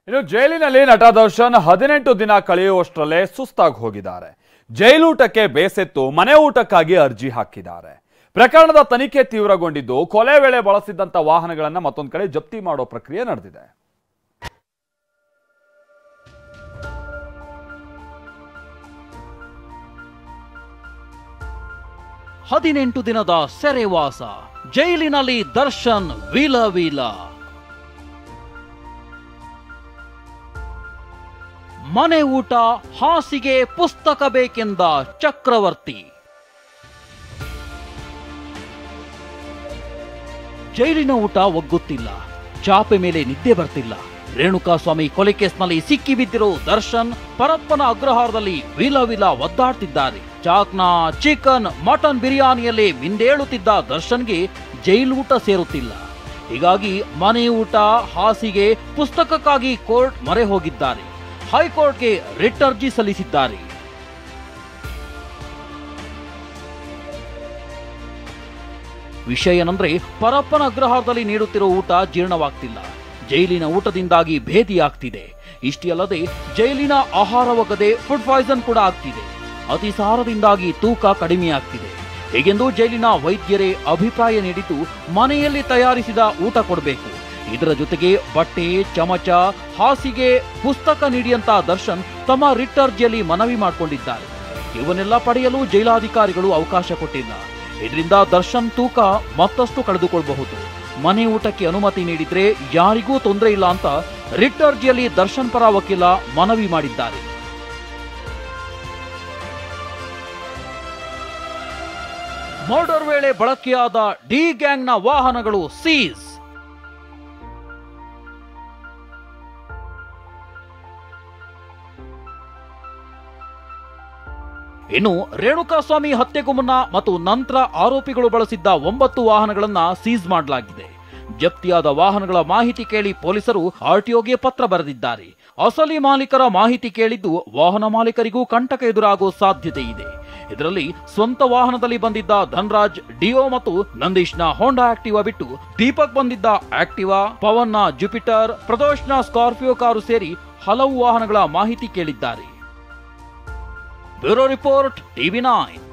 ಇನ್ನು ಜೈಲಿನಲ್ಲಿ ನಟ ದರ್ಶನ್ 18 ದಿನ ಕಳೆಯುವಷ್ಟರಲ್ಲೇ ಸುಸ್ತಾಗಿ ಹೋಗಿದ್ದಾರೆ. ಜೈಲೂಟಕ್ಕೆ ಬೇಸೆತ್ತು ಮನೆ ಊಟಕ್ಕಾಗಿ ಅರ್ಜಿ ಹಾಕಿದ್ದಾರೆ. ಪ್ರಕರಣದ ತನಿಖೆ ತೀವ್ರಗೊಂಡಿದ್ದು ಕೊಲೆ ವೇಳೆ ಬಳಸಿದಂತ ವಾಹನಗಳನ್ನು ಮತ್ತೊಂದು ಕಡೆ ಜಪ್ತಿ ಮಾಡೋ ಪ್ರಕ್ರಿಯೆ ನಡೆದಿದೆ. ಹದಿನೆಂಟು ದಿನದ ಸೆರೆವಾಸ, ಜೈಲಿನಲ್ಲಿ ದರ್ಶನ್ ವೀಲ ಮನೆ ಊಟ, ಹಾಸಿಗೆ, ಪುಸ್ತಕ ಬೇಕೆಂದ ಚಕ್ರವರ್ತಿ. ಜೈಲಿನ ಊಟ ಒಗ್ಗುತ್ತಿಲ್ಲ, ಚಾಪೆ ಮೇಲೆ ನಿದ್ದೆ ಬರ್ತಿಲ್ಲ. ರೇಣುಕಾಸ್ವಾಮಿ ಕೊಲೆ ಕೇಸ್ನಲ್ಲಿ ಸಿಕ್ಕಿ ಬಿದ್ದಿರೋ ದರ್ಶನ್ ಪರಪ್ಪನ ಅಗ್ರಹಾರದಲ್ಲಿ ವೀಲ ಒದ್ದಾಡ್ತಿದ್ದಾರೆ. ಚಾಕ್ನಾ, ಚಿಕನ್, ಮಟನ್ ಬಿರಿಯಾನಿಯಲ್ಲಿ ಮಿಂದೇಳುತ್ತಿದ್ದ ದರ್ಶನ್ಗೆ ಜೈಲೂಟ ಸೇರುತ್ತಿಲ್ಲ. ಹೀಗಾಗಿ ಮನೆ ಊಟ, ಹಾಸಿಗೆ, ಪುಸ್ತಕಕ್ಕಾಗಿ ಕೋರ್ಟ್ ಮೊರೆ ಹೋಗಿದ್ದಾರೆ. ಹೈಕೋರ್ಟ್ಗೆ ರಿಟ್ ಅರ್ಜಿ ಸಲ್ಲಿಸಿದ್ದಾರೆ. ವಿಷಯ ಏನಂದ್ರೆ, ಪರಪ್ಪನ ಅಗ್ರಹಾರದಲ್ಲಿ ನೀಡುತ್ತಿರೋ ಊಟ ಜೀರ್ಣವಾಗ್ತಿಲ್ಲ. ಜೈಲಿನ ಊಟದಿಂದಾಗಿ ಭೇದಿಯಾಗ್ತಿದೆ. ಇಷ್ಟೇ ಅಲ್ಲದೆ ಜೈಲಿನ ಆಹಾರವೊಗದೆ ಫುಡ್ ಪಾಯ್ಸನ್ ಕೂಡ ಆಗ್ತಿದೆ. ಅತಿಸಾರದಿಂದಾಗಿ ತೂಕ ಕಡಿಮೆಯಾಗ್ತಿದೆ. ಹೀಗೆಂದು ಜೈಲಿನ ವೈದ್ಯರೇ ಅಭಿಪ್ರಾಯ ನೀಡಿದ್ದು ಮನೆಯಲ್ಲಿ ತಯಾರಿಸಿದ ಊಟ ಕೊಡಬೇಕು. ಇದರ ಜೊತೆಗೆ ಬಟ್ಟೆ, ಚಮಚ, ಹಾಸಿಗೆ, ಪುಸ್ತಕ ನೀಡಿ ಅಂತ ದರ್ಶನ್ ತಮ್ಮ ರಿಟ್ ಅರ್ಜಿಯಲ್ಲಿ ಮನವಿ ಮಾಡಿಕೊಂಡಿದ್ದಾರೆ. ಇವನ್ನೆಲ್ಲ ಪಡೆಯಲು ಜೈಲಾಧಿಕಾರಿಗಳು ಅವಕಾಶ ಕೊಟ್ಟಿಲ್ಲ. ಇದರಿಂದ ದರ್ಶನ್ ತೂಕ ಮತ್ತಷ್ಟು ಕಳೆದುಕೊಳ್ಳಬಹುದು. ಮನೆ ಊಟಕ್ಕೆ ಅನುಮತಿ ನೀಡಿದ್ರೆ ಯಾರಿಗೂ ತೊಂದರೆ ಇಲ್ಲ ಅಂತ ರಿಟ್ ಅರ್ಜಿಯಲ್ಲಿ ದರ್ಶನ್ ಪರ ವಕೀಲ ಮನವಿ ಮಾಡಿದ್ದಾರೆ. ಮರ್ಡರ್ ವೇಳೆ ಬಳಕೆಯಾದ ಡಿ ಗ್ಯಾಂಗ್ನ ವಾಹನಗಳು ಸೀಸ್. ಇನ್ನು ರೇಣುಕಾಸ್ವಾಮಿ ಹತ್ಯೆಗೂ ಮುನ್ನ ಮತ್ತು ನಂತರ ಆರೋಪಿಗಳು ಬಳಸಿದ್ದ 9 ವಾಹನಗಳನ್ನ ಸೀಸ್ ಮಾಡಲಾಗಿದೆ. ಜಪ್ತಿಯಾದ ವಾಹನಗಳ ಮಾಹಿತಿ ಕೇಳಿ ಪೊಲೀಸರು ಆರ್ಟಿಒಗೆ ಪತ್ರ ಬರೆದಿದ್ದಾರೆ. ಅಸಲಿ ಮಾಲೀಕರ ಮಾಹಿತಿ ಕೇಳಿದ್ದು ವಾಹನ ಮಾಲೀಕರಿಗೂ ಕಂಟಕ ಎದುರಾಗೋ ಸಾಧ್ಯತೆ ಇದೆ. ಇದರಲ್ಲಿ ಸ್ವಂತ ವಾಹನದಲ್ಲಿ ಬಂದಿದ್ದ ಧನ್ರಾಜ್ ಡಿಯೋ ಮತ್ತು ನಂದೀಶ್ನ ಹೋಂಡಾ ಆಕ್ಟಿವಾ ಬಿಟ್ಟು ದೀಪಕ್ ಬಂದಿದ್ದ ಆಕ್ಟಿವಾ, ಪವನ್ನ ಜುಪಿಟರ್, ಪ್ರದೋಷ್ನ ಸ್ಕಾರ್ಪಿಯೋ ಕಾರು ಸೇರಿ ಹಲವು ವಾಹನಗಳ ಮಾಹಿತಿ ಕೇಳಿದ್ದಾರೆ. Bureau report, TV9.